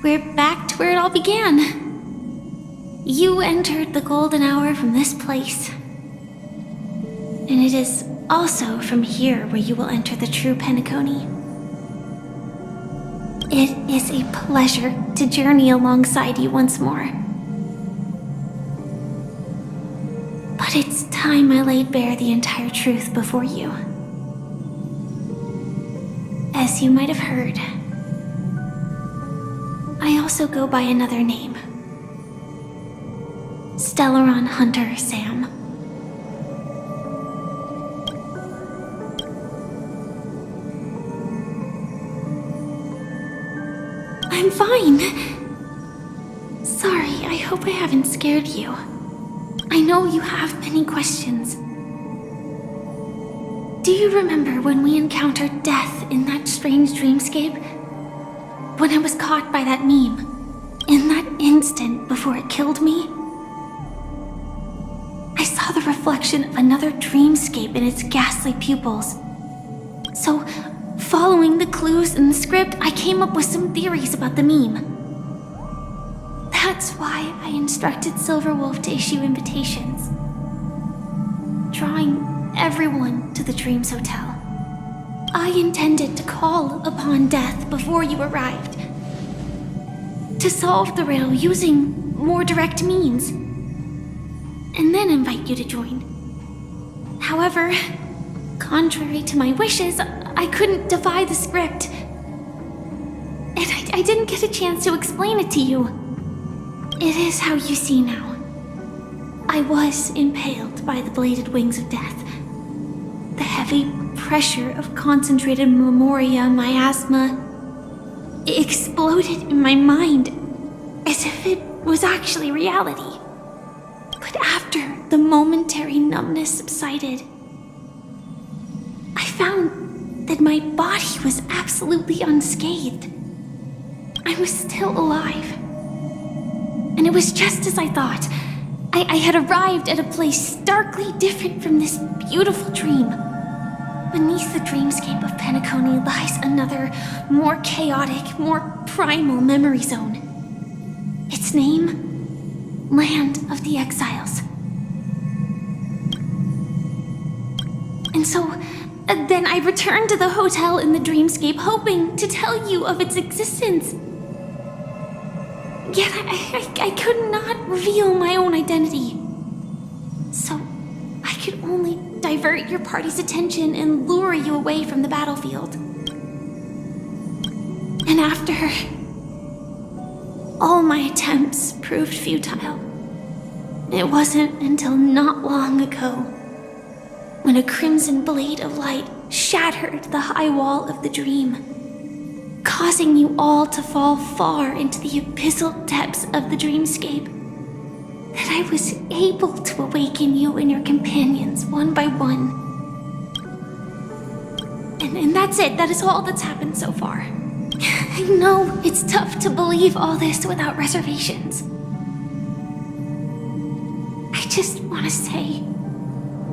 we're back to where it all began. You entered the golden hour from this place. And it is also from here where you will enter the true Penacony. It is a pleasure to journey alongside you once more. But it's time I laid bare the entire truth before you. As you might have heard, I also go by another name. Stellaron Hunter Sam. I'm fine. Sorry, I hope I haven't scared you. I know you have many questions. Do you remember when we encountered death in that strange dreamscape? When I was caught by that meme? In that instant before it killed me? I saw the reflection of another dreamscape in its ghastly pupils. So, following the clues in the script, I came up with some theories about the meme. That's why I instructed Silverwolf to issue invitations, drawing everyone to the Dreams Hotel. I intended to call upon death before you arrived, to solve the riddle using more direct means, and then invite you to join. However, contrary to my wishes, I couldn't defy the script, and I didn't get a chance to explain it to you. It is how you see now. I was impaled by the bladed wings of death. The heavy pressure of concentrated memoria miasma exploded in my mind as if it was actually reality. But after the momentary numbness subsided, I found that my body was absolutely unscathed. I was still alive. And it was just as I thought. I had arrived at a place starkly different from this beautiful dream. Beneath the dreamscape of Penacony lies another, more chaotic, more primal memory zone. Its name? Land of the Exiles. And so, then I returned to the hotel in the dreamscape, hoping to tell you of its existence. Yet I could not reveal my own identity. So I could only divert your party's attention and lure you away from the battlefield. And after all my attempts proved futile, it wasn't until not long ago when a crimson blade of light shattered the high wall of the dream, causing you all to fall far into the abyssal depths of the dreamscape, that I was able to awaken you and your companions one by one. And that's it. That is all that's happened so far. I know it's tough to believe all this without reservations. I just want to say,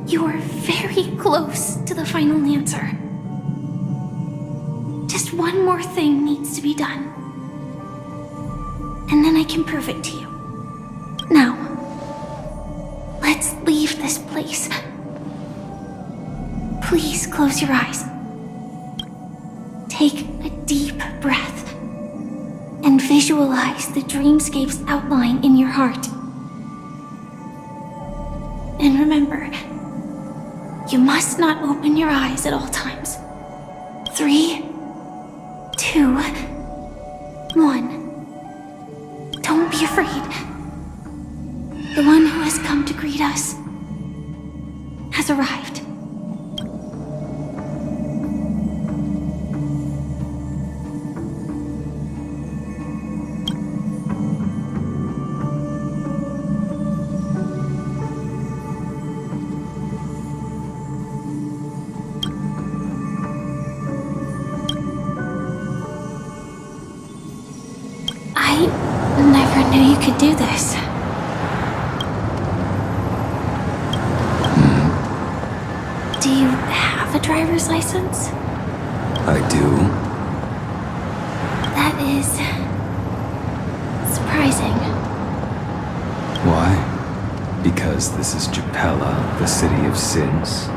you are very close to the final answer. Just one more thing needs to be done. And then I can prove it to you. Now, let's leave this place. Please close your eyes. Take a deep breath and visualize the dreamscape's outline in your heart. And remember, you must not open your eyes at all times. 3, 2, 1. Don't be afraid. The one who has come to greet us has arrived. I never knew you could do this. Do you have a driver's license? I do. That is surprising. Why? Because this is Japella, the city of sins?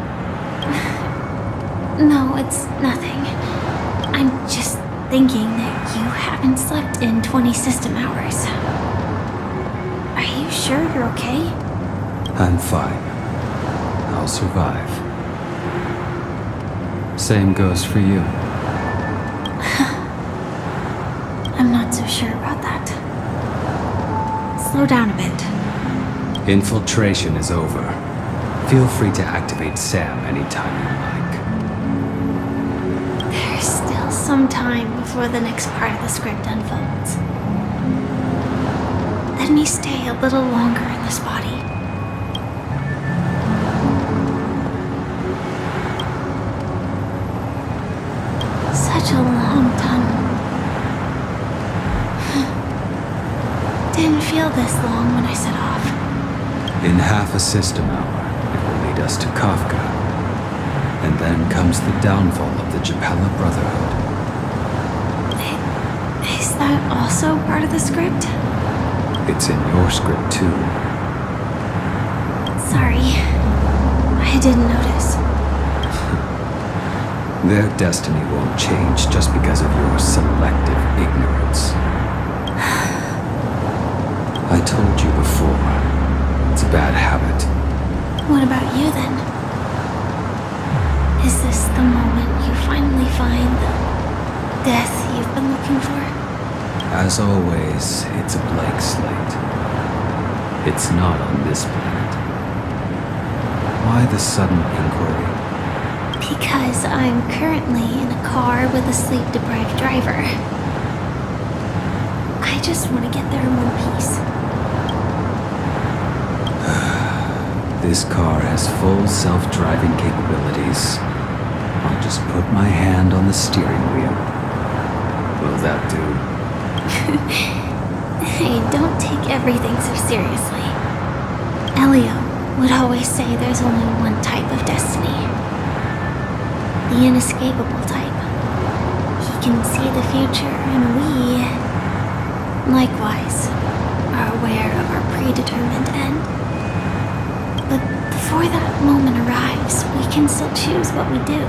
No, it's nothing. I'm just thinking that you haven't slept in 20 system hours. Are you sure you're okay? I'm fine. I'll survive. Same goes for you. I'm not so sure about that. Slow down a bit. Infiltration is over. Feel free to activate Sam anytime you like. There's still some time before the next part of the script unfolds. Let me stay a little longer in this body. Such a long tunnel. Didn't feel this long when I set off. In half a system hour, it will lead us to Kafka. And then comes the downfall of the Japella Brotherhood. Is that also part of the script? It's in your script too. Sorry. I didn't notice. Their destiny won't change just because of your selective ignorance. I told you before, it's a bad habit. What about you then? Is this the moment you finally find the death you've been looking for? As always, it's a blank slate. It's not on this planet. Why the sudden inquiry? Because I'm currently in a car with a sleep-deprived driver. I just want to get there in one piece. This car has full self-driving capabilities. I'll just put my hand on the steering wheel. Will that do? Hey, don't take everything so seriously. Elio would always say there's only one type of destiny. The inescapable type. He can see the future, and we, likewise, are aware of our predetermined end. But before that moment arrives, we can still choose what we do.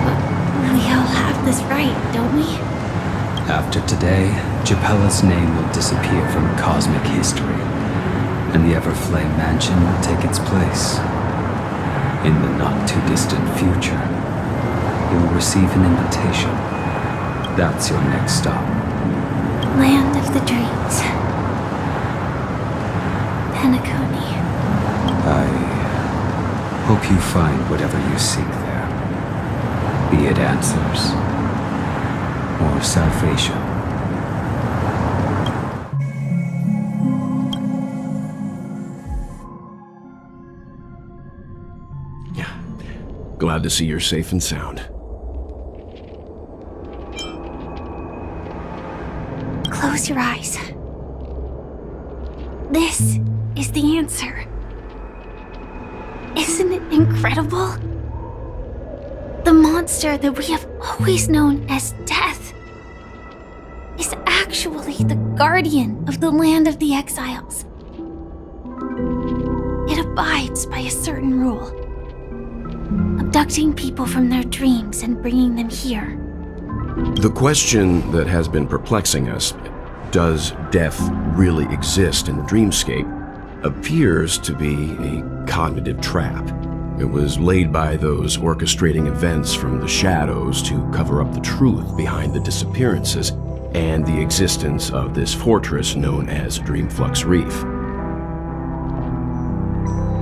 But we all have this right, don't we? After today, Japella's name will disappear from cosmic history, and the Everflame Mansion will take its place. In the not-too-distant future, you'll receive an invitation. That's your next stop. Land of the Dreams. Penacony. I hope you find whatever you seek there. Be it answers or salvation. Glad to see you're safe and sound. Close your eyes. This is the answer. Isn't it incredible? The monster that we have always known as Death is actually the guardian of the land of the exiles. It abides by a certain rule. Abducting people from their dreams and bringing them here. The question that has been perplexing us, does death really exist in the dreamscape, appears to be a cognitive trap. It was laid by those orchestrating events from the shadows to cover up the truth behind the disappearances and the existence of this fortress known as Dreamflux Reef.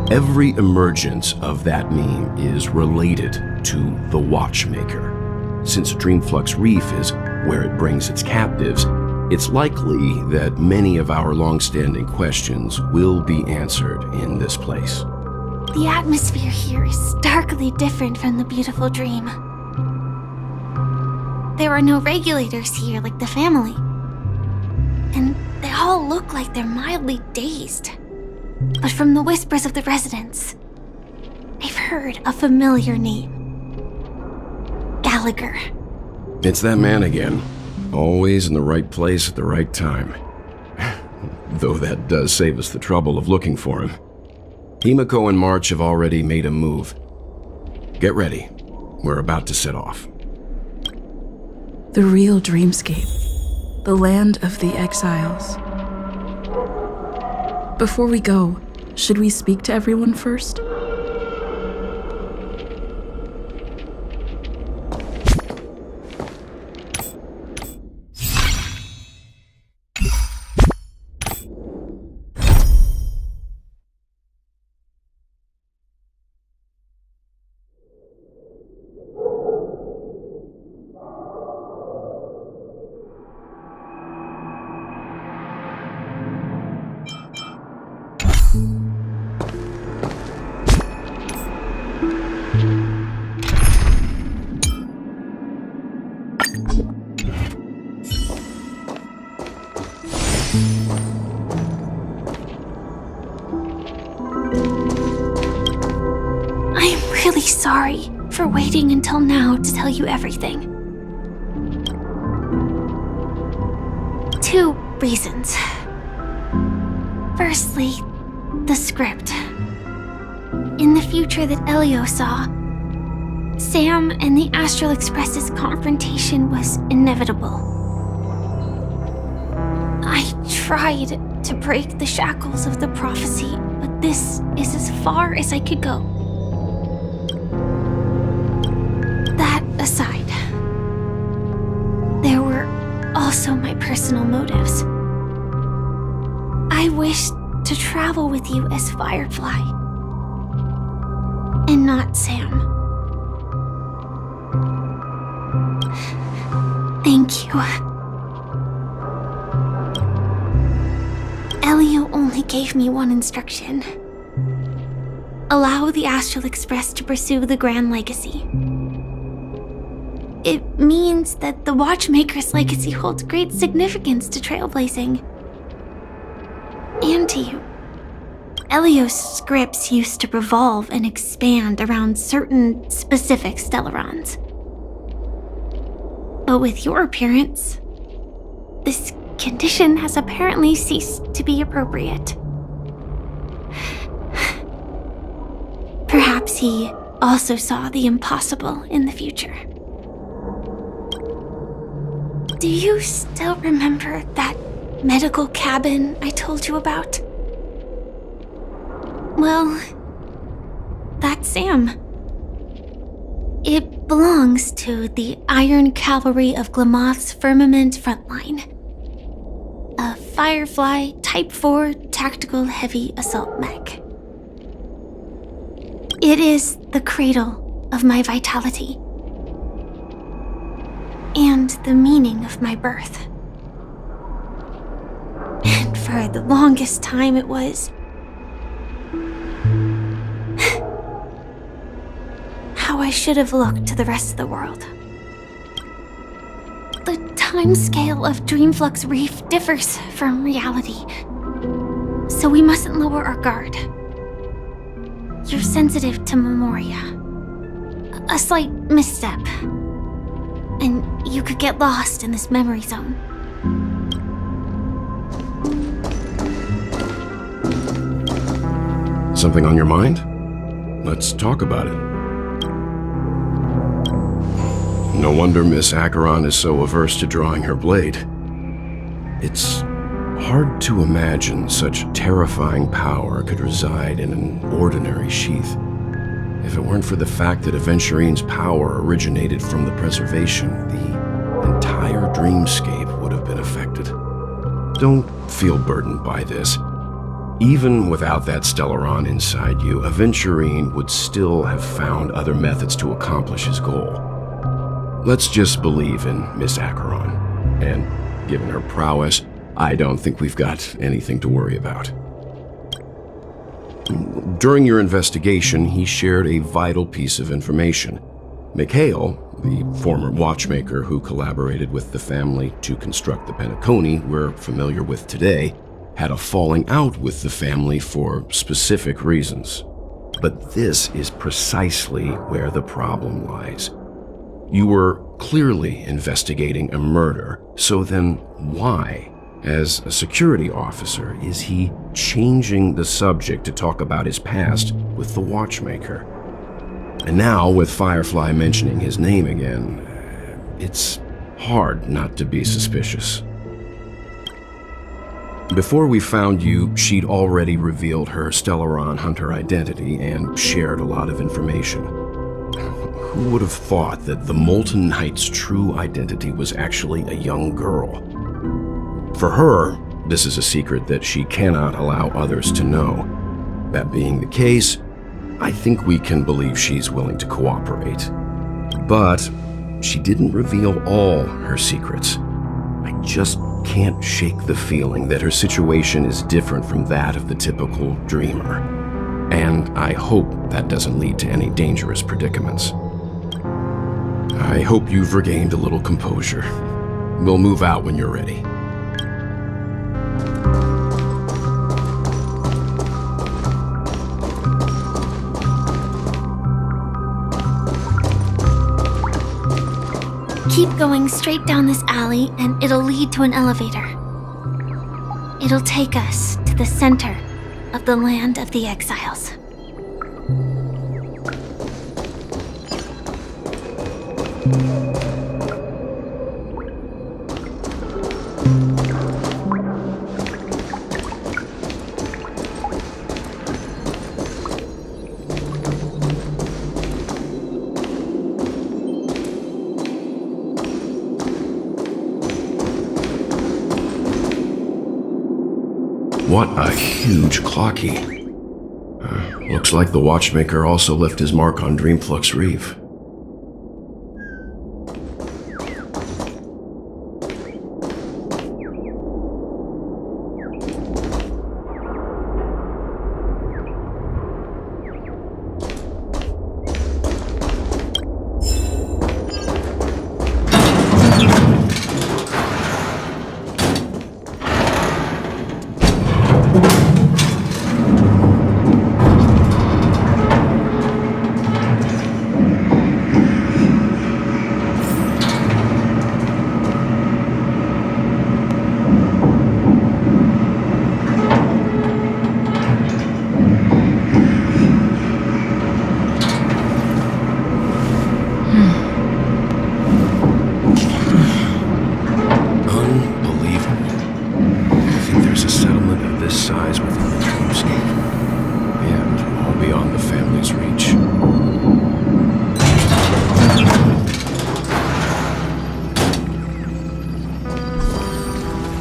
Every emergence of that meme is related to the Watchmaker. Since Dreamflux Reef is where it brings its captives, it's likely that many of our long-standing questions will be answered in this place. The atmosphere here is starkly different from the beautiful dream. There are no regulators here like the family. And they all look like they're mildly dazed. But from the whispers of the residents, I've heard a familiar name. Gallagher. It's that man again. Always in the right place at the right time. Though that does save us the trouble of looking for him. Himeko and March have already made a move. Get ready. We're about to set off. The real dreamscape. The land of the exiles. Before we go, should we speak to everyone first? Sorry for waiting until now to tell you everything. 2 reasons. Firstly, the script. In the future that Elio saw, Sam and the Astral Express's confrontation was inevitable. I tried to break the shackles of the prophecy, but this is as far as I could go. Aside, there were also my personal motives. I wished to travel with you as Firefly, and not Sam. Thank you. Elio only gave me one instruction. Allow the Astral Express to pursue the Grand Legacy. It means that the Watchmaker's legacy holds great significance to trailblazing. And to you. Elio's scripts used to revolve and expand around certain specific Stellarons. But with your appearance, this condition has apparently ceased to be appropriate. Perhaps he also saw the impossible in the future. Do you still remember that medical cabin I told you about? Well, that's Sam. It belongs to the Iron Cavalry of Glamoth's Firmament Frontline. A Firefly Type 4 tactical heavy assault mech. It is the cradle of my vitality. And the meaning of my birth. And for the longest time it was how I should have looked to the rest of the world. The timescale of Dreamflux Reef differs from reality, so we mustn't lower our guard. You're sensitive to Memoria. A slight misstep, and you could get lost in this memory zone. Something on your mind? Let's talk about it. No wonder Miss Acheron is so averse to drawing her blade. It's hard to imagine such terrifying power could reside in an ordinary sheath. If it weren't for the fact that Aventurine's power originated from the preservation, the entire dreamscape would have been affected. Don't feel burdened by this. Even without that Stellaron inside you, Aventurine would still have found other methods to accomplish his goal. Let's just believe in Miss Acheron, and given her prowess, I don't think we've got anything to worry about. During your investigation, he shared a vital piece of information. Mikhail, the former watchmaker who collaborated with the family to construct the Penacony we're familiar with today, had a falling out with the family for specific reasons. But this is precisely where the problem lies. You were clearly investigating a murder, so then why, as a security officer, is he changing the subject to talk about his past with the watchmaker? And now, with Firefly mentioning his name again, it's hard not to be suspicious. Before we found you, she'd already revealed her Stellaron Hunter identity and shared a lot of information. Who would have thought that the Molten Knight's true identity was actually a young girl? For her, this is a secret that she cannot allow others to know. That being the case, I think we can believe she's willing to cooperate. But she didn't reveal all her secrets. I just can't shake the feeling that her situation is different from that of the typical dreamer. And I hope that doesn't lead to any dangerous predicaments. I hope you've regained a little composure. We'll move out when you're ready. Keep going straight down this alley and it'll lead to an elevator. It'll take us to the center of the land of the exiles. What a huge clock key. Looks like the watchmaker also left his mark on Dreamflux Reef.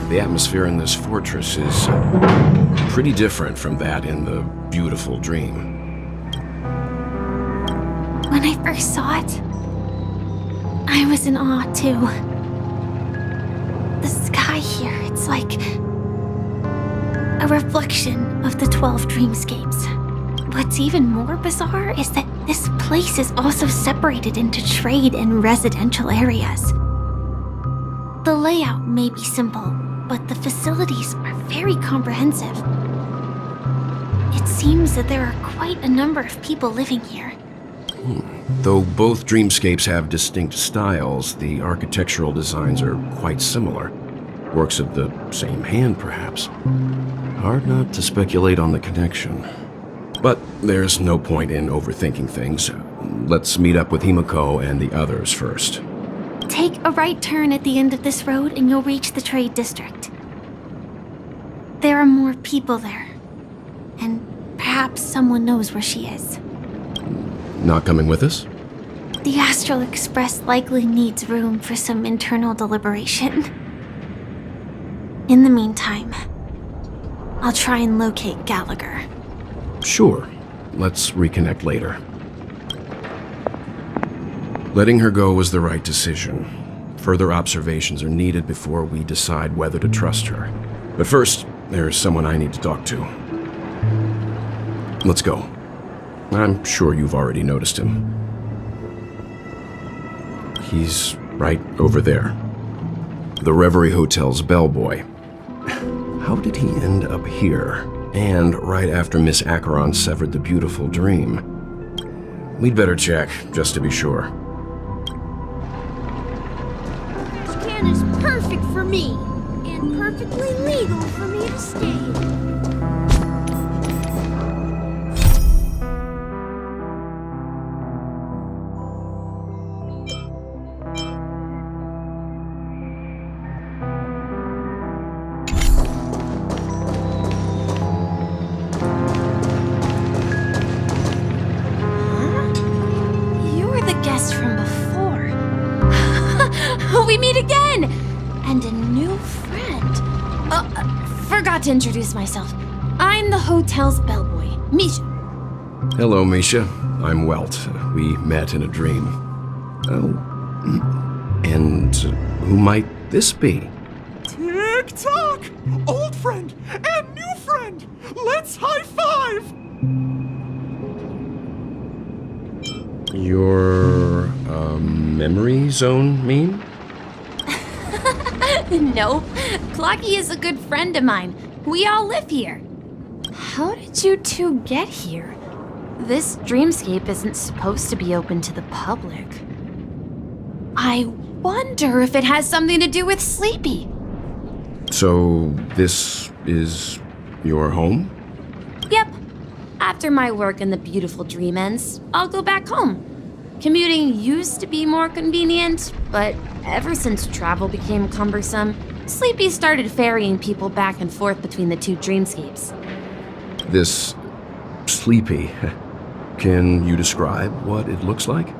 The atmosphere in this fortress is pretty different from that in the beautiful dream. When I first saw it, I was in awe too. The sky here, it's like a reflection of the 12 dreamscapes. What's even more bizarre is that this place is also separated into trade and residential areas. The layout may be simple, but the facilities are very comprehensive. It seems that there are quite a number of people living here. Though both dreamscapes have distinct styles, the architectural designs are quite similar. Works of the same hand, perhaps. Hard not to speculate on the connection. But there's no point in overthinking things. Let's meet up with Himeko and the others first. Take a right turn at the end of this road and you'll reach the trade district. There are more people there. And perhaps someone knows where she is. Not coming with us? The Astral Express likely needs room for some internal deliberation. In the meantime, I'll try and locate Gallagher. Sure. Let's reconnect later. Letting her go was the right decision. Further observations are needed before we decide whether to trust her. But first, there's someone I need to talk to. Let's go. I'm sure you've already noticed him. He's right over there. The Reverie Hotel's bellboy. How did he end up here? And right after Miss Acheron severed the beautiful dream. We'd better check, just to be sure. plan is perfect for me, and perfectly legal for me to stay. From before. We meet again! And a new friend. Forgot to introduce myself. I'm the hotel's bellboy, Misha. Hello, Misha. I'm Welt. We met in a dream. Oh. And who might this be? Tick-tock! Old friend and new friend! Let's high-five! Your, memory zone mean? No, Clocky is a good friend of mine. We all live here. How did you two get here? This dreamscape isn't supposed to be open to the public. I wonder if it has something to do with Sleepy. So, this is your home? Yep. After my work in the beautiful dream ends, I'll go back home. Commuting used to be more convenient, but ever since travel became cumbersome, Sleepy started ferrying people back and forth between the two dreamscapes. This Sleepy. Can you describe what it looks like?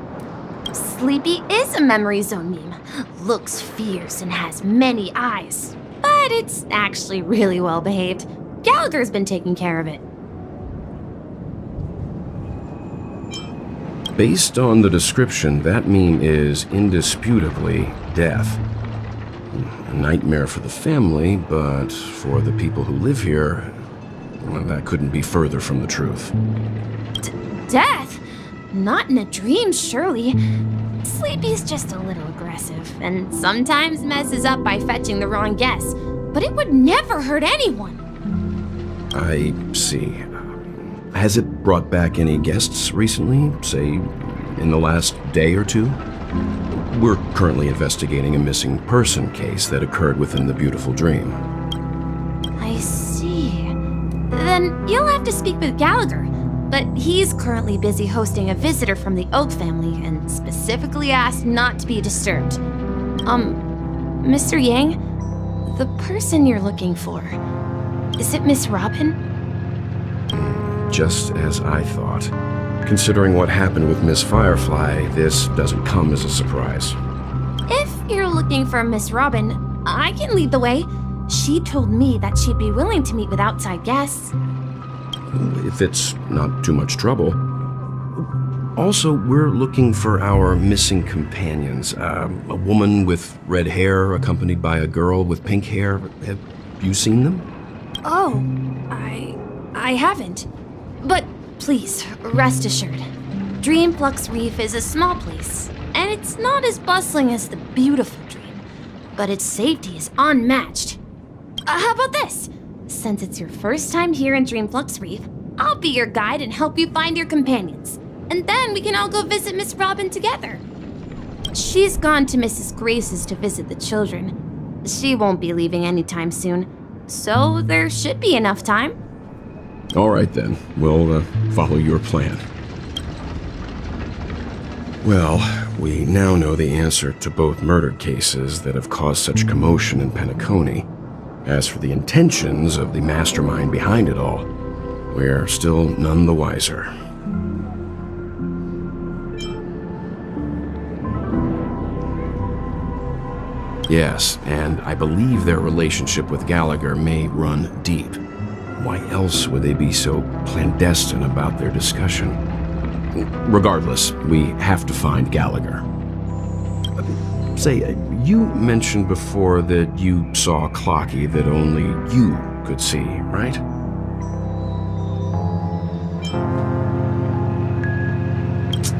Sleepy is a memory zone meme. Looks fierce and has many eyes. But it's actually really well behaved. Gallagher's been taking care of it. Based on the description, that meme is indisputably death. A nightmare for the family, but for the people who live here, well, that couldn't be further from the truth. Death? Not in a dream, surely. Sleepy's just a little aggressive, and sometimes messes up by fetching the wrong guess. But it would never hurt anyone. I see. Has it brought back any guests recently, say, in the last day or two? We're currently investigating a missing person case that occurred within the beautiful dream. I see. Then you'll have to speak with Gallagher, but he's currently busy hosting a visitor from the Oak family and specifically asked not to be disturbed. Mr. Yang, the person you're looking for, is it Miss Robin? Just as I thought. Considering what happened with Miss Firefly, this doesn't come as a surprise. If you're looking for Miss Robin, I can lead the way. She told me that she'd be willing to meet with outside guests. If it's not too much trouble. Also, we're looking for our missing companions. A woman with red hair accompanied by a girl with pink hair. Have you seen them? Oh, I haven't. But please, rest assured. Dreamflux Reef is a small place, and it's not as bustling as the beautiful dream, but its safety is unmatched. How about this? Since it's your first time here in Dreamflux Reef, I'll be your guide and help you find your companions. And then we can all go visit Miss Robin together. She's gone to Mrs. Grace's to visit the children. She won't be leaving anytime soon, so there should be enough time. All right then, we'll follow your plan. Well, we now know the answer to both murder cases that have caused such commotion in Penacony. As for the intentions of the mastermind behind it all, we're still none the wiser. Yes, and I believe their relationship with Gallagher may run deep. Why else would they be so clandestine about their discussion? Regardless, we have to find Gallagher. Say, you mentioned before that you saw Clocky that only you could see, right?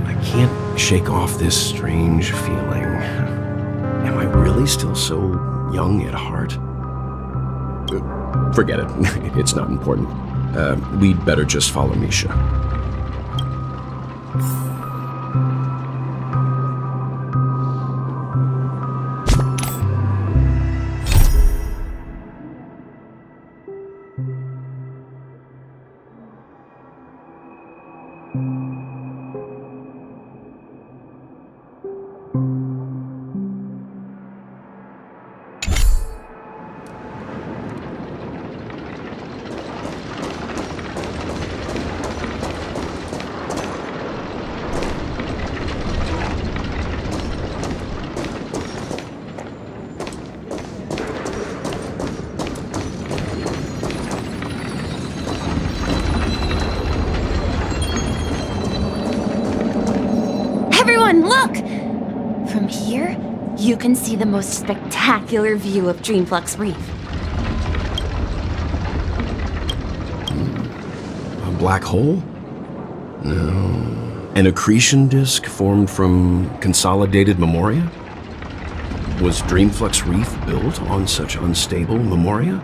I can't shake off this strange feeling. Am I really still so young at heart? Forget it. It's not important. We'd better just follow Misha. From here, you can see the most spectacular view of Dreamflux Reef. A black hole? No. An accretion disk formed from consolidated memoria? Was Dreamflux Reef built on such unstable memoria?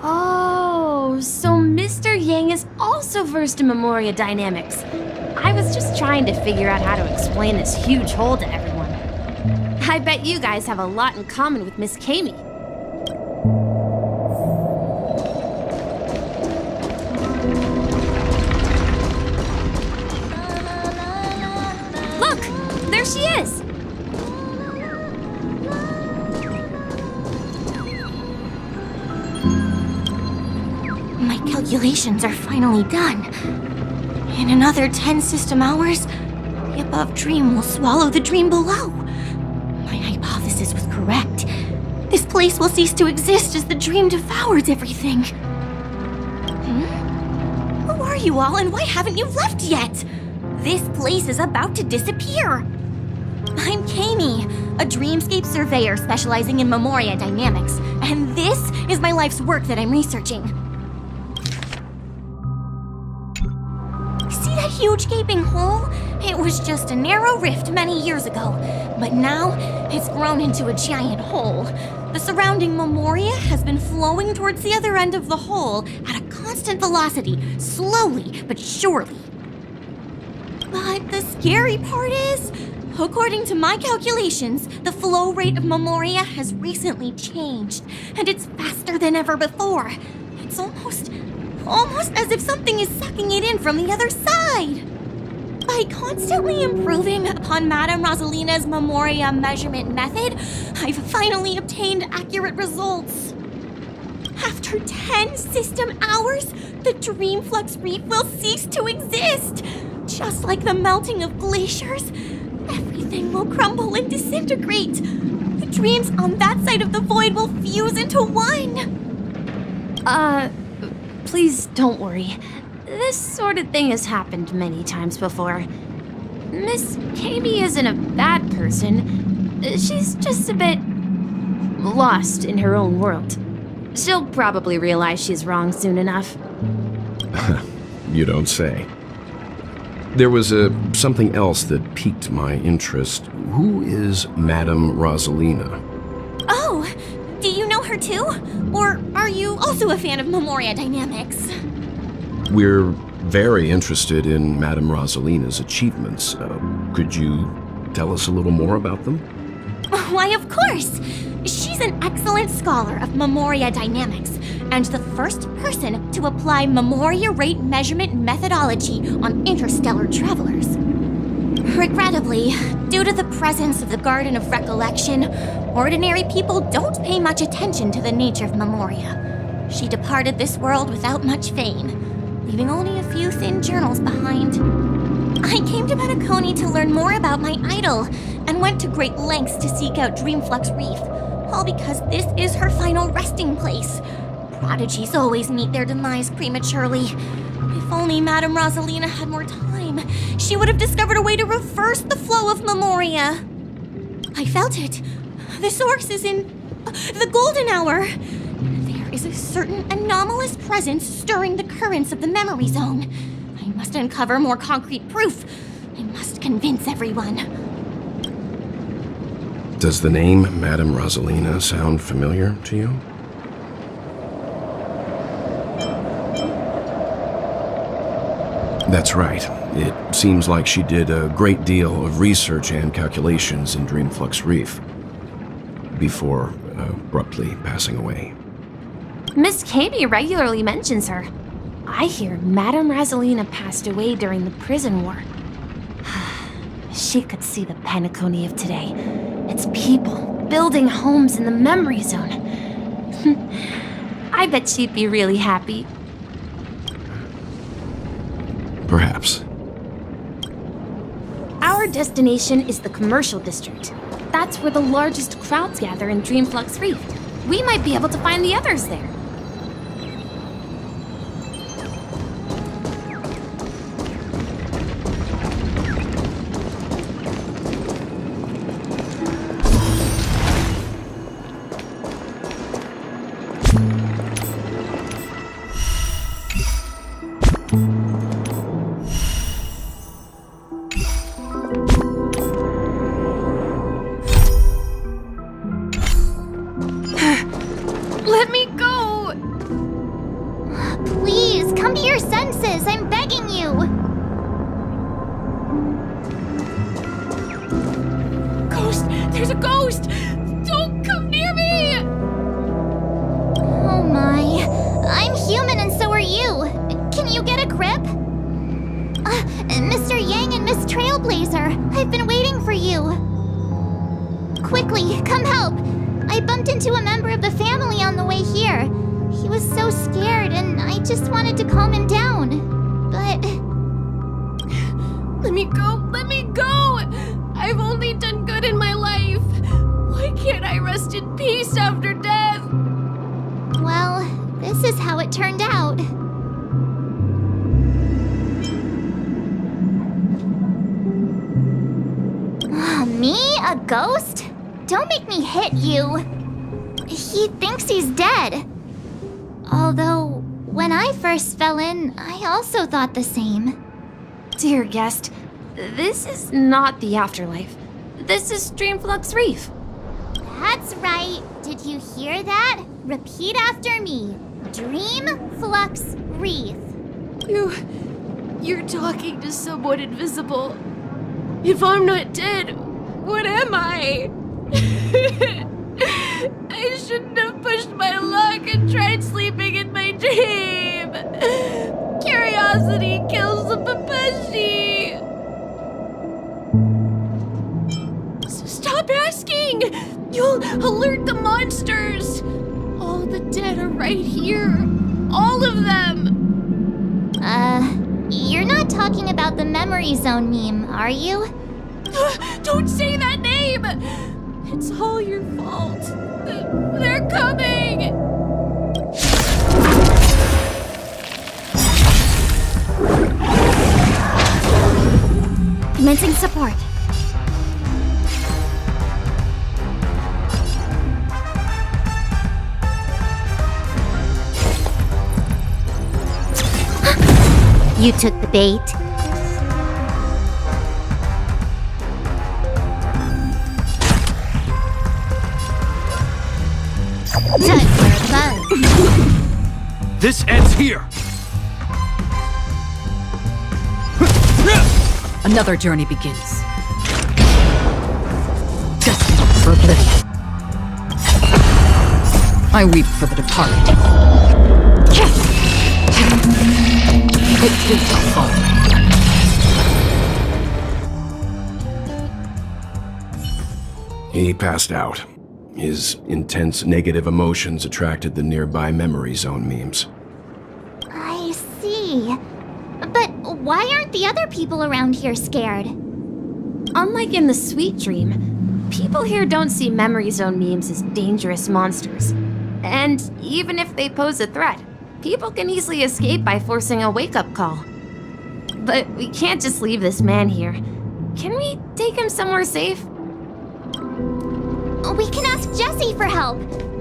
Oh, so Mr. Yang is also versed in memoria dynamics. I was just trying to figure out how to explain this huge hole to everyone. I bet you guys have a lot in common with Miss Kami. Look! There she is! My calculations are finally done. In another 10 system hours, the above dream will swallow the dream below. My hypothesis was correct. This place will cease to exist as the dream devours everything. Who are you all, and why haven't you left yet? This place is about to disappear. I'm Kami, a dreamscape surveyor specializing in memoria dynamics, and this is my life's work that I'm researching. See that huge gaping hole? It was just a narrow rift many years ago, but now it's grown into a giant hole. The surrounding memoria has been flowing towards the other end of the hole at a constant velocity, slowly but surely. But the scary part is, according to my calculations, the flow rate of memoria has recently changed, and it's faster than ever before. It's almost as if something is sucking it in from the other side. By constantly improving upon Madame Rosalina's memoria measurement method, I've finally obtained accurate results. After 10 system hours, the Dreamflux Reef will cease to exist. Just like the melting of glaciers, everything will crumble and disintegrate. The dreams on that side of the void will fuse into one. Please don't worry. This sort of thing has happened many times before. Miss Kami isn't a bad person. She's just a bit lost in her own world. She'll probably realize she's wrong soon enough. You don't say. There was something else that piqued my interest. Who is Madame Rosalina? Oh, do you know her too? Or are you also a fan of memoria dynamics? We're very interested in Madame Rosalina's achievements. Could you tell us a little more about them? Why, of course! She's an excellent scholar of memoria dynamics, and the first person to apply memoria rate measurement methodology on interstellar travelers. Regrettably, due to the presence of the Garden of Recollection, ordinary people don't pay much attention to the nature of memoria. She departed this world without much fame, leaving only a few thin journals behind. I came to Penacony to learn more about my idol, and went to great lengths to seek out Dreamflux Reef, all because this is her final resting place. Prodigies always meet their demise prematurely. If only Madame Rosalina had more time, she would have discovered a way to reverse the flow of memoria. I felt it. The source is in the golden hour. There is a certain anomalous presence stirring the currents of the memory zone. I must uncover more concrete proof. I must convince everyone. Does the name Madame Rosalina sound familiar to you? That's right. It seems like she did a great deal of research and calculations in Dreamflux Reef before abruptly passing away. Miss Kami regularly mentions her. I hear Madame Rosalina passed away during the prison war. She could see the Penacony of today. Its people building homes in the memory zone. I bet she'd be really happy. Perhaps. Our destination is the commercial district. That's where the largest crowds gather in Dreamflux Reef. We might be able to find the others there. There's a ghost! Don't come near me! Oh my. I'm human and so are you. Can you get a grip? Mr. Yang and Miss Trailblazer, I've been waiting for you. Quickly, come help. I bumped into a member of the family on the way here. He was so scared and I just wanted to calm him down. But... Let me go! Let me go! I've only done good in my life. Why can't I rest in peace after death? well, this is how it turned out. Me? A ghost? Don't make me hit you. He thinks he's dead. Although, when I first fell in, I also thought the same. Dear guest, this is not the afterlife. This is Dreamflux Reef. That's right. Did you hear that? Repeat after me. Dreamflux Reef. You're talking to someone invisible. If I'm not dead, what am I? I shouldn't have pushed my luck and tried sleeping in my dream. Curiosity kills the papashi. Stop asking! You'll alert the monsters. All the dead are right here. All of them. You're not talking about the memory zone meme, are you? Don't say that name! It's all your fault. They're coming! Commencing support. You took the bait. Time for a buzz. This ends here. Another journey begins. Destined for oblivion. I weep for the departed. It too shall fall. He passed out. His intense negative emotions attracted the nearby memory zone memes. I see. But why aren't the other people around here scared? Unlike in the Sweet Dream, people here don't see memory zone memes as dangerous monsters. And even if they pose a threat, people can easily escape by forcing a wake-up call. But we can't just leave this man here. Can we take him somewhere safe? We can ask Jessie for help.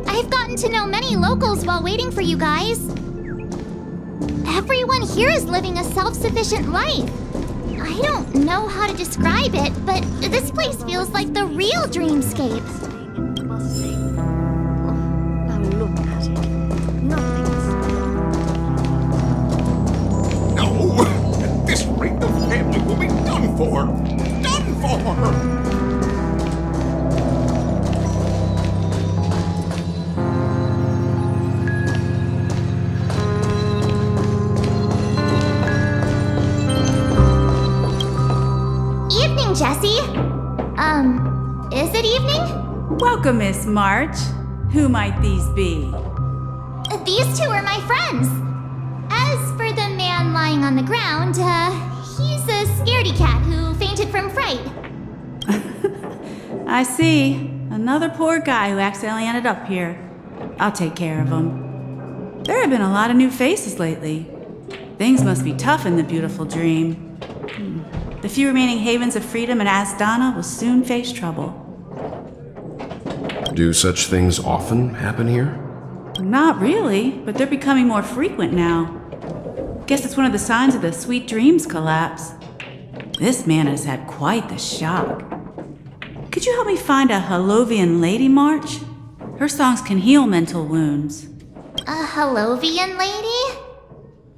I've gotten to know many locals while waiting for you guys. Everyone here is living a self-sufficient life. I don't know how to describe it, but this place feels like the real dreamscape. Now look at it. Nothing's... No! At this rate, the family will be done for! Done for! Evening, Jessie. Is it evening? Welcome, Miss March. Who might these be? These two are my friends. As for the man lying on the ground, he's a scaredy cat who fainted from fright. I see. Another poor guy who accidentally ended up here. I'll take care of him. There have been a lot of new faces lately. Things must be tough in the beautiful dream. The few remaining havens of freedom in Asdana will soon face trouble. Do such things often happen here? Not really, but they're becoming more frequent now. Guess it's one of the signs of the Sweet Dreams collapse. This man has had quite the shock. Could you help me find a Halovian lady, March? Her songs can heal mental wounds. A Halovian lady?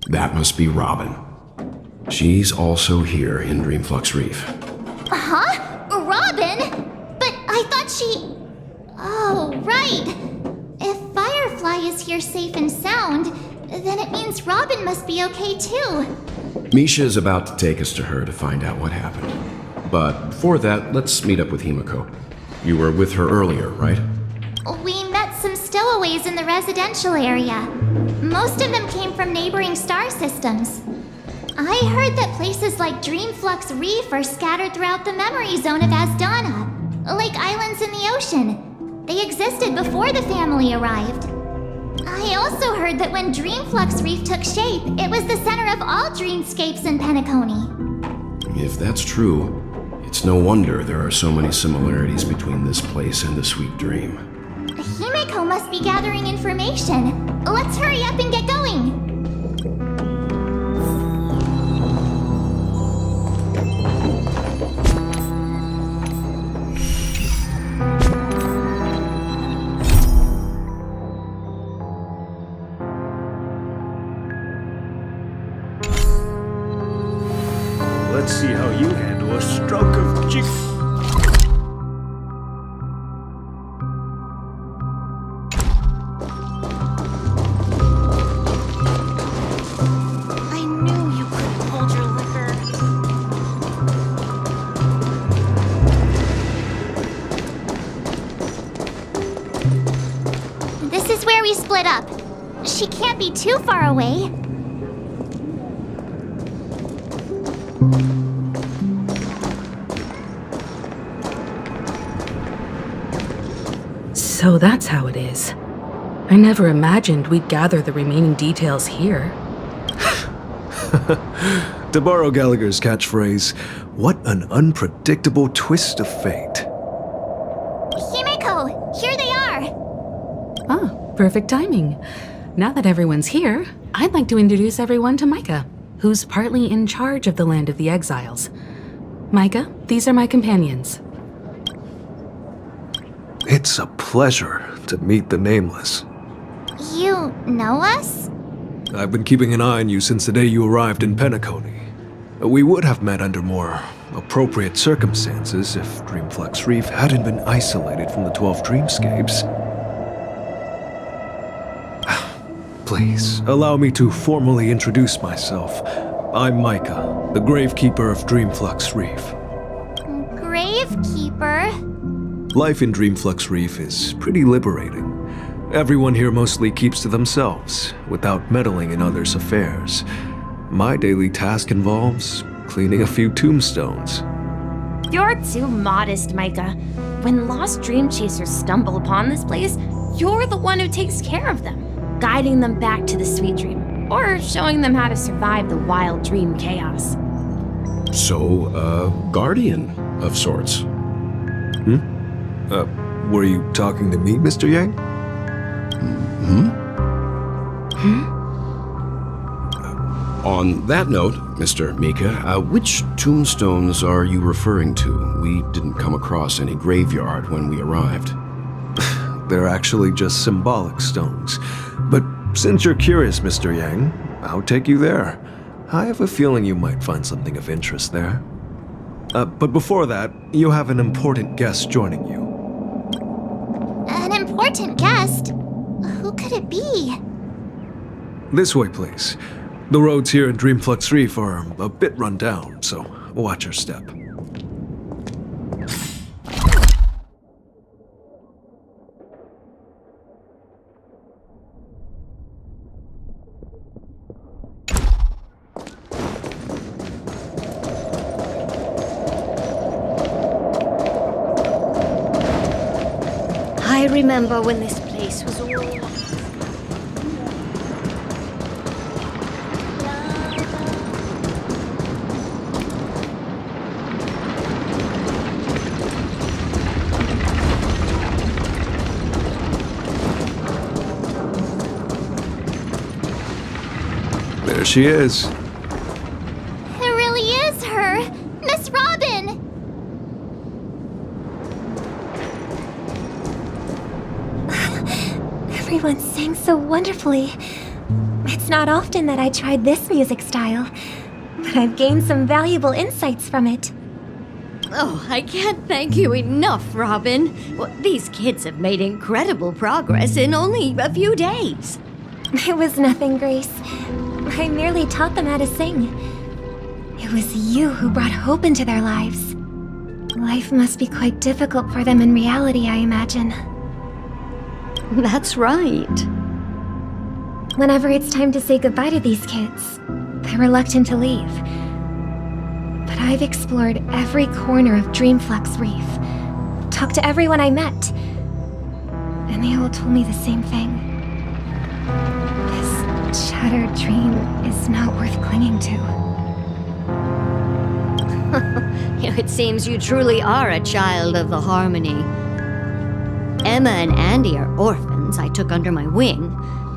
That must be Robin. She's also here in Dreamflux Reef. Huh? Robin? But I thought she... Oh, right. If Firefly is here safe and sound, then it means Robin must be okay too. Misha is about to take us to her to find out what happened. But before that, let's meet up with Himeko. You were with her earlier, right? We met some stowaways in the residential area. Most of them came from neighboring star systems. I heard that places like Dreamflux Reef are scattered throughout the memory zone of Asdana, like islands in the ocean. They existed before the family arrived. I also heard that when Dreamflux Reef took shape, it was the center of all dreamscapes in Penacony. If that's true, it's no wonder there are so many similarities between this place and the Sweet Dream. Himeko must be gathering information. Let's hurry up and get going. Let's see how you handle a stroke of jig. I knew you couldn't hold your liquor. This is where we split up. She can't be too far away. So that's how it is. I never imagined we'd gather the remaining details here. To borrow Gallagher's catchphrase, what an unpredictable twist of fate. Himeko, here they are. Ah, perfect timing. Now that everyone's here, I'd like to introduce everyone to Micah, who's partly in charge of the Land of the Exiles. Micah, these are my companions. It's a pleasure to meet the Nameless. You know us? I've been keeping an eye on you since the day you arrived in Penacony. We would have met under more appropriate circumstances if Dreamflux Reef hadn't been isolated from the 12 dreamscapes. Please, allow me to formally introduce myself. I'm Micah, the Gravekeeper of Dreamflux Reef. Gravekeeper? Life in Dreamflux Reef is pretty liberating. Everyone here mostly keeps to themselves, without meddling in others' affairs. My daily task involves cleaning a few tombstones. You're too modest, Micah. When lost dream chasers stumble upon this place, you're the one who takes care of them, guiding them back to the sweet dream, or showing them how to survive the wild dream chaos. So, guardian of sorts. Were you talking to me, Mr. Yang? On that note, Mr. Mika, which tombstones are you referring to? We didn't come across any graveyard when we arrived. They're actually just symbolic stones. But since you're curious, Mr. Yang, I'll take you there. I have a feeling you might find something of interest there. But before that, you have an important guest joining you. An important guest? Who could it be? This way, please. The roads here in Dreamflux Reef are a bit run down, so watch your step. I remember when this place was all... There she is. It really is her! Miss Robin! Everyone sang so wonderfully. It's not often that I tried this music style, but I've gained some valuable insights from it. Oh, I can't thank you enough, Robin. Well, these kids have made incredible progress in only a few days. It was nothing, Grace. I merely taught them how to sing. It was you who brought hope into their lives. Life must be quite difficult for them in reality, I imagine. That's right. Whenever it's time to say goodbye to these kids, they're reluctant to leave. But I've explored every corner of Dreamflux Reef, talked to everyone I met, and they all told me the same thing. This shattered dream is not worth clinging to. It seems you truly are a child of the Harmony. Emma and Andy are orphans I took under my wing.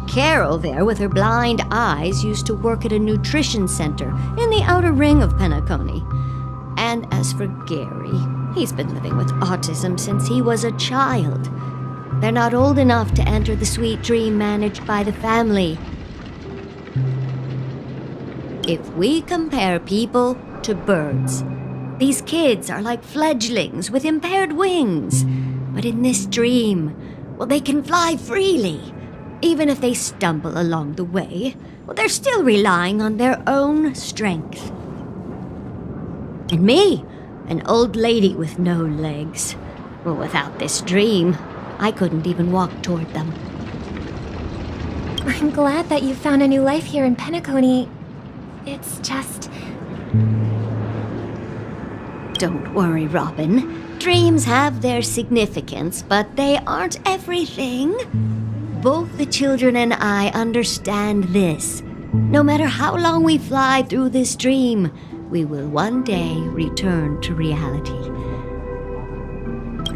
Carol there, with her blind eyes, used to work at a nutrition center in the outer ring of Penacony. And as for Gary, he's been living with autism since he was a child. They're not old enough to enter the sweet dream managed by the family. If we compare people to birds, these kids are like fledglings with impaired wings. But in this dream, well, they can fly freely. Even if they stumble along the way, well, they're still relying on their own strength. And me, an old lady with no legs. Well, without this dream, I couldn't even walk toward them. I'm glad that you found a new life here in Penacony. It's just... Don't worry, Robin. Dreams have their significance, but they aren't everything. Both the children and I understand this. No matter how long we fly through this dream, we will one day return to reality.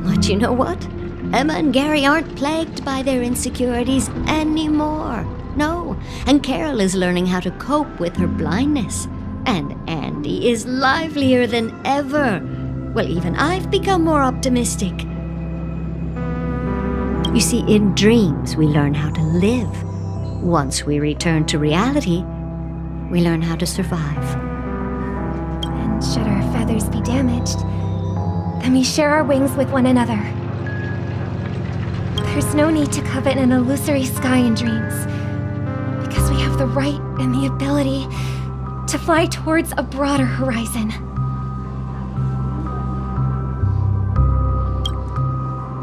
But you know what? Emma and Gary aren't plagued by their insecurities anymore. No, and Carol is learning how to cope with her blindness. And Andy is livelier than ever. Well, even I've become more optimistic. You see, in dreams, we learn how to live. Once we return to reality, we learn how to survive. And should our feathers be damaged, then we share our wings with one another. There's no need to covet an illusory sky in dreams, because we have the right and the ability to fly towards a broader horizon.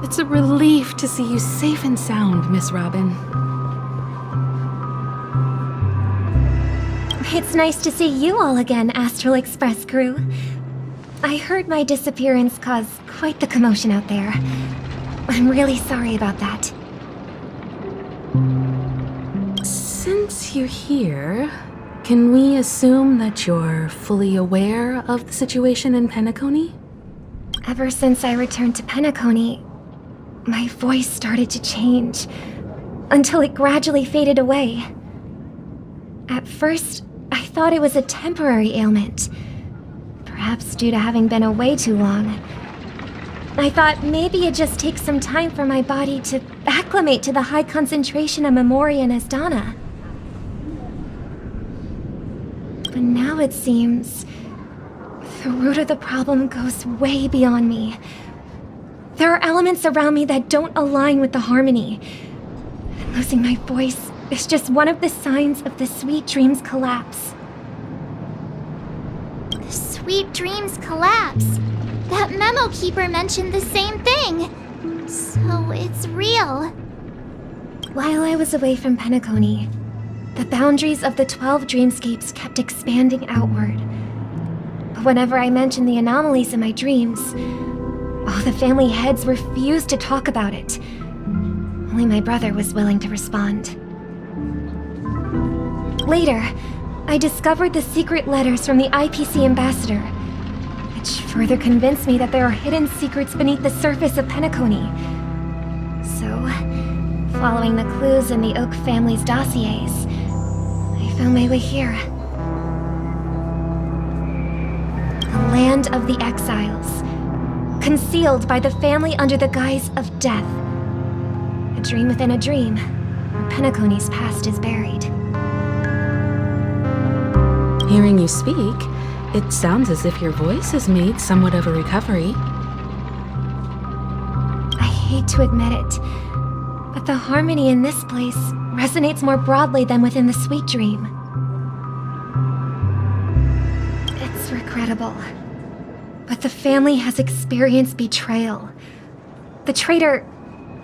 It's a relief to see you safe and sound, Miss Robin. It's nice to see you all again, Astral Express crew. I heard my disappearance caused quite the commotion out there. I'm really sorry about that. Since you're here, can we assume that you're fully aware of the situation in Penacony? Ever since I returned to Penacony, my voice started to change, until it gradually faded away. At first, I thought it was a temporary ailment, perhaps due to having been away too long. I thought maybe it just takes some time for my body to acclimate to the high concentration of Memoria and Asdana. But now it seems the root of the problem goes way beyond me. There are elements around me that don't align with the harmony. And losing my voice is just one of the signs of the Sweet Dreams collapse. The Sweet Dreams collapse. That memo keeper mentioned the same thing. So it's real. While I was away from Penacony, the boundaries of the 12 dreamscapes kept expanding outward. But whenever I mentioned the anomalies in my dreams, all the family heads refused to talk about it. Only my brother was willing to respond. Later, I discovered the secret letters from the IPC ambassador, which further convinced me that there are hidden secrets beneath the surface of Penacony. So, following the clues in the Oak family's dossiers, I found my way here. The land of the exiles, concealed by the family under the guise of death. A dream within a dream, where Penacony's past is buried. Hearing you speak, It sounds as if your voice has made somewhat of a recovery. I hate to admit it, but the harmony in this place resonates more broadly than within the Sweet Dream. It's regrettable, but the family has experienced betrayal. The traitor,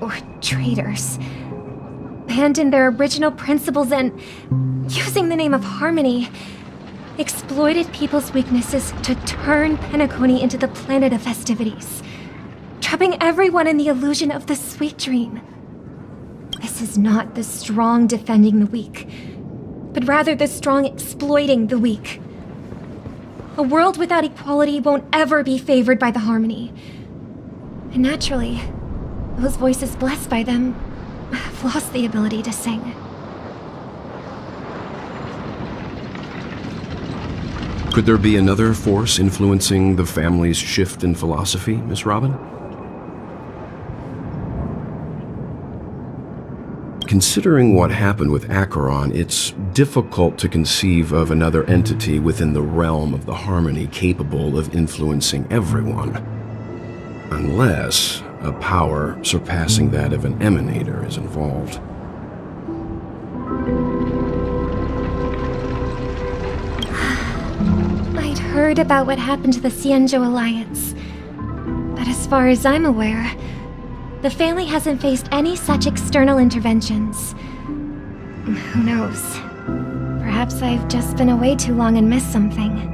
or traitors, abandoned their original principles and, using the name of harmony, exploited people's weaknesses to turn Penacony into the planet of festivities, trapping everyone in the illusion of the Sweet Dream. This is not the strong defending the weak, but rather the strong exploiting the weak. A world without equality won't ever be favored by the harmony. And naturally, those voices blessed by them have lost the ability to sing. Could there be another force influencing the family's shift in philosophy, Miss Robin? Considering what happened with Acheron, it's difficult to conceive of another entity within the realm of the harmony capable of influencing everyone. Unless a power surpassing that of an emanator is involved. I'd heard about what happened to the Xianzhou Alliance, but as far as I'm aware, the family hasn't faced any such external interventions. Who knows? Perhaps I've just been away too long and missed something.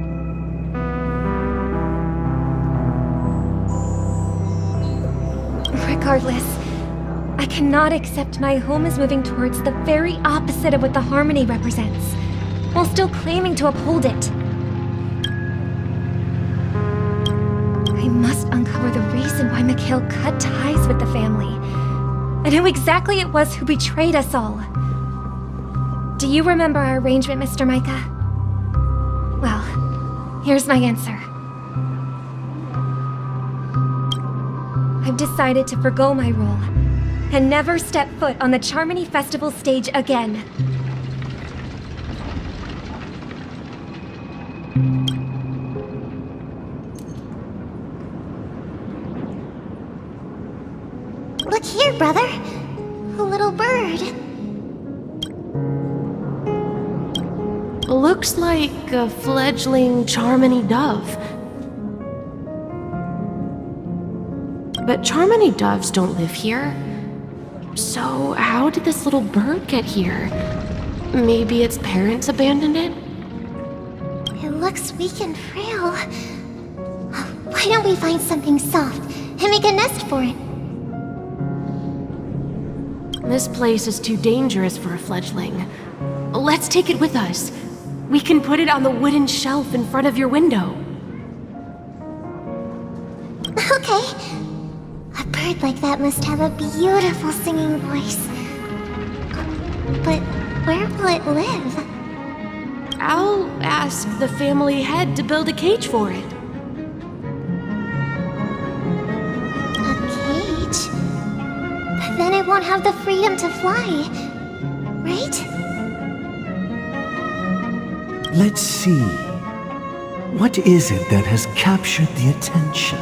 Regardless, I cannot accept my home is moving towards the very opposite of what the harmony represents, while still claiming to uphold it. I must uncover the reason why Mikhail cut ties with the family, and who exactly it was who betrayed us all. Do you remember our arrangement, Mr. Micah? Well, here's my answer. I've decided to forgo my role and never step foot on the Charmony Festival stage again. Look here, brother. A little bird. Looks like a fledgling Charmony dove. But Charmony doves don't live here. So how did this little bird get here? Maybe its parents abandoned it? It looks weak and frail. Why don't we find something soft and make a nest for it? This place is too dangerous for a fledgling. Let's take it with us. We can put it on the wooden shelf in front of your window. Okay. A bird like that must have a beautiful singing voice. But where will it live? I'll ask the family head to build a cage for it. A cage? But then it won't have the freedom to fly, right? Let's see. What is it that has captured the attention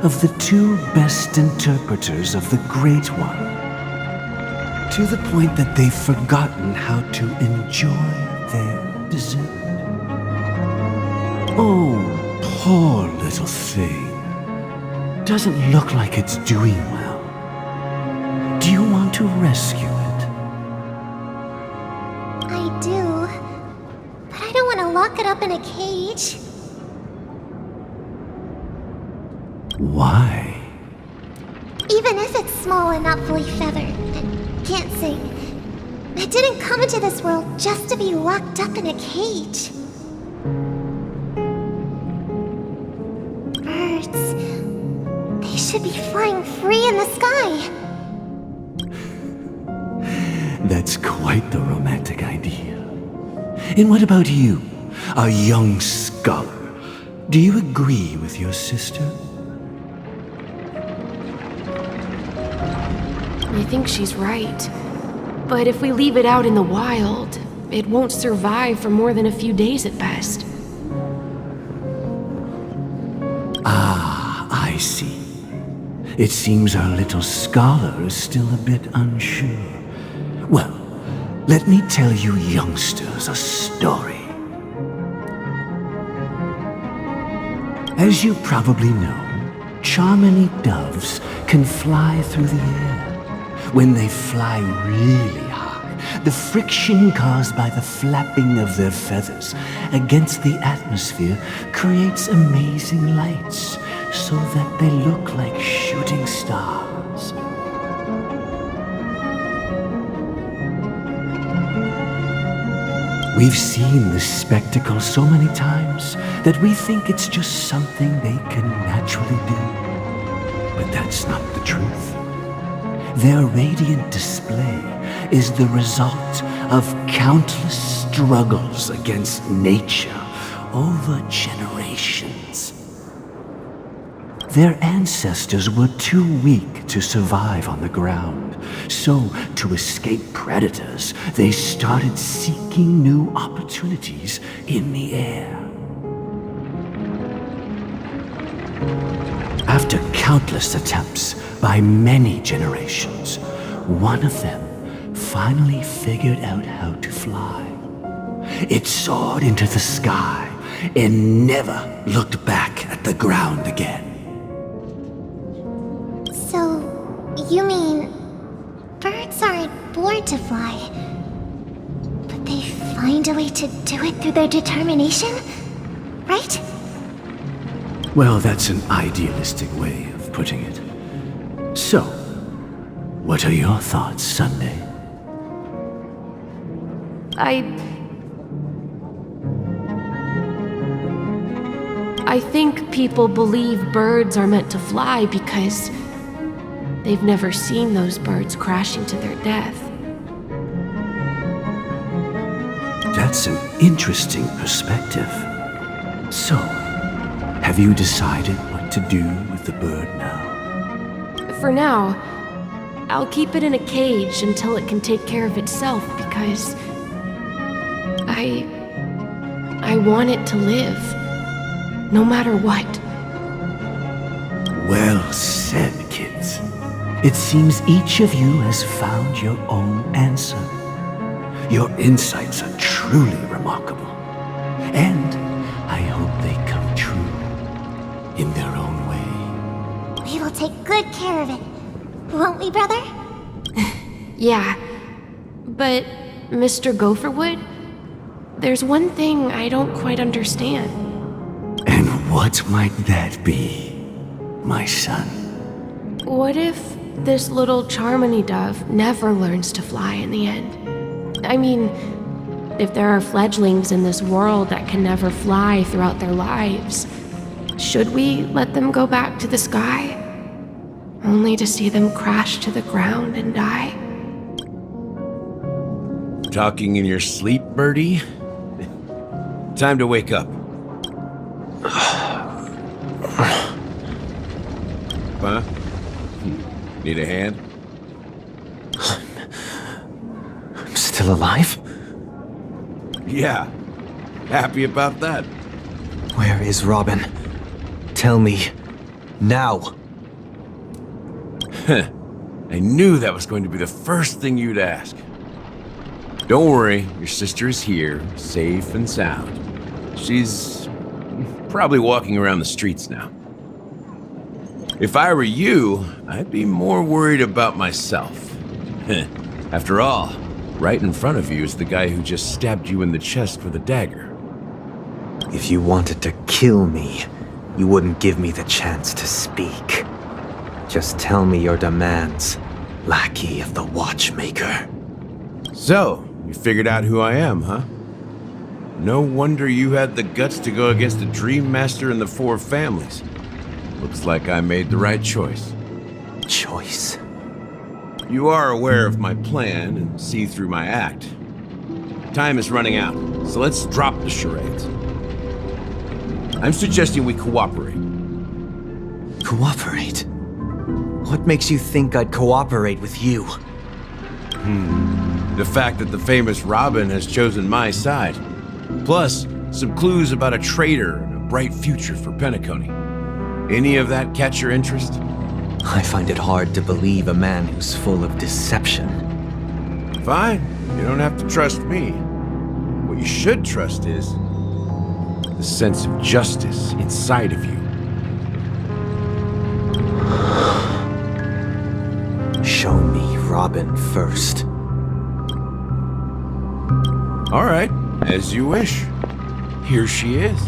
of the two best interpreters of the Great One, to the point that they've forgotten how to enjoy their dessert? Oh, poor little thing. Doesn't look like it's doing well. Do you want to rescue it? I do. But I don't want to lock it up in a cage. Why? Even if it's small and not fully feathered and can't sing, it didn't come into this world just to be locked up in a cage. Birds. They should be flying free in the sky. That's quite the romantic idea. And what about you, a young scholar? Do you agree with your sister? I think she's right. But if we leave it out in the wild, it won't survive for more than a few days at best. It seems our little scholar is still a bit unsure. Well, let me tell you youngsters a story. As you probably know, Charmony doves can fly through the air. When they fly really high, the friction caused by the flapping of their feathers against the atmosphere creates amazing lights, so that they look like shooting stars. We've seen this spectacle so many times that we think it's just something they can naturally do. But that's not the truth. Their radiant display is the result of countless struggles against nature over generations. Their ancestors were too weak to survive on the ground, so to escape predators, they started seeking new opportunities in the air. After countless attempts by many generations, one of them finally figured out how to fly. It soared into the sky and never looked back at the ground again. So, you mean birds aren't born to fly, but they find a way to do it through their determination, right? Well, that's an idealistic way of putting it. So, what are your thoughts, Sunday? I think people believe birds are meant to fly because they've never seen those birds crashing to their death. That's an interesting perspective. So, have you decided what to do with the bird now? For now, I'll keep it in a cage until it can take care of itself because I want it to live, no matter what. Well said, kids. It seems each of you has found your own answer. Your insights are truly remarkable. And I hope they come true in their own way. We will take good care of it, won't we, brother? Yeah, but Mr. Gopherwood, there's one thing I don't quite understand. And what might that be, my son? What if this little Charmony dove never learns to fly in the end? I mean, if there are fledglings in this world that can never fly throughout their lives, should we let them go back to the sky? Only to see them crash to the ground and die? Talking in your sleep, birdie? Time to wake up. Huh? Need a hand? I'm still alive? Yeah. Happy about that? Where is Robin? Tell me. Now. I knew that was going to be the first thing you'd ask. Don't worry, your sister is here, safe and sound. She's probably walking around the streets now. If I were you, I'd be more worried about myself. After all, right in front of you is the guy who just stabbed you in the chest with a dagger. If you wanted to kill me, you wouldn't give me the chance to speak. Just tell me your demands, lackey of the Watchmaker. So, you figured out who I am, huh? No wonder you had the guts to go against the Dream Master and the Four Families. Looks like I made the right choice. Choice? You are aware of my plan and see through my act. Time is running out, so let's drop the charades. I'm suggesting we cooperate. Cooperate? What makes you think I'd cooperate with you? The fact that the famous Robin has chosen my side. Plus, some clues about a traitor and a bright future for Penacony. Any of that catch your interest? I find it hard to believe a man who's full of deception. Fine, you don't have to trust me. What you should trust is the sense of justice inside of you. Show me Robin first. All right, as you wish. Here she is.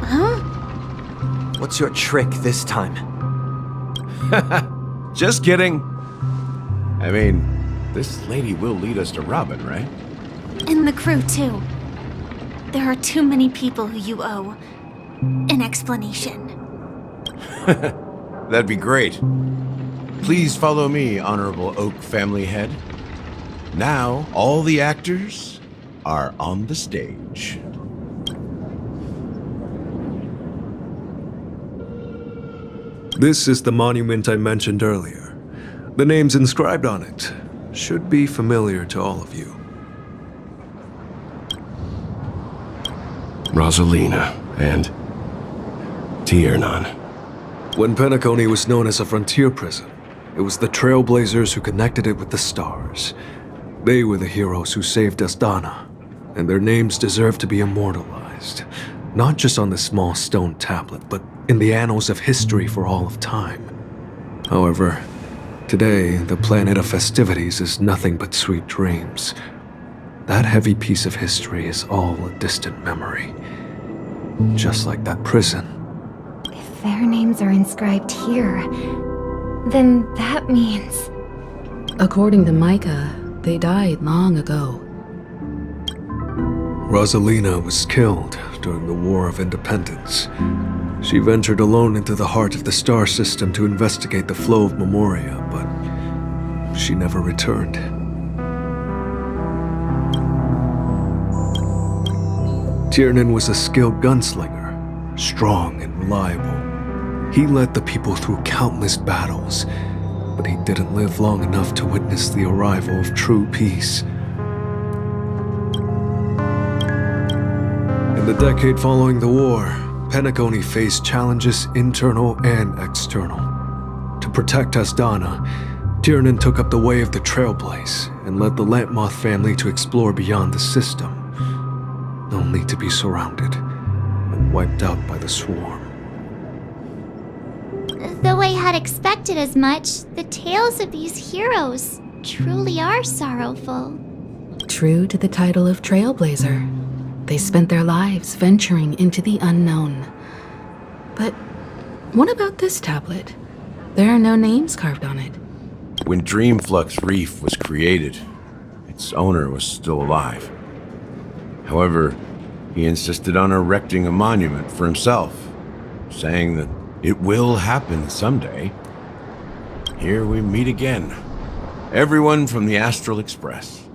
Huh? What's your trick this time? Just kidding. I mean, this lady will lead us to Robin, right? And the crew, too. There are too many people who you owe an explanation. That'd be great. Please follow me, Honorable Oak family head. Now, all the actors are on the stage. This is the monument I mentioned earlier. The names inscribed on it should be familiar to all of you. Rosalina and Tiernan. When Penacony was known as a frontier prison, it was the Trailblazers who connected it with the stars. They were the heroes who saved Astana, and their names deserve to be immortalized, not just on this small stone tablet, but in the annals of history for all of time. However, today, the planet of festivities is nothing but sweet dreams. That heavy piece of history is all a distant memory. Just like that prison. If their names are inscribed here, then that means... According to Micah, they died long ago. Rosalina was killed during the War of Independence. She ventured alone into the heart of the star system to investigate the flow of Memoria, but she never returned. Tiernan was a skilled gunslinger, strong and reliable. He led the people through countless battles, but he didn't live long enough to witness the arrival of true peace. In the decade following the war, Penacony faced challenges internal and external. To protect Astana, Tiernan took up the way of the Trailblaze and led the Lampmoth family to explore beyond the system, only to be surrounded and wiped out by the swarm. Though I had expected as much, the tales of these heroes truly are sorrowful. True to the title of Trailblazer, they spent their lives venturing into the unknown. But what about this tablet? There are no names carved on it. When Dreamflux Reef was created, its owner was still alive. However, he insisted on erecting a monument for himself, saying that it will happen someday. Here we meet again. Everyone from the Astral Express.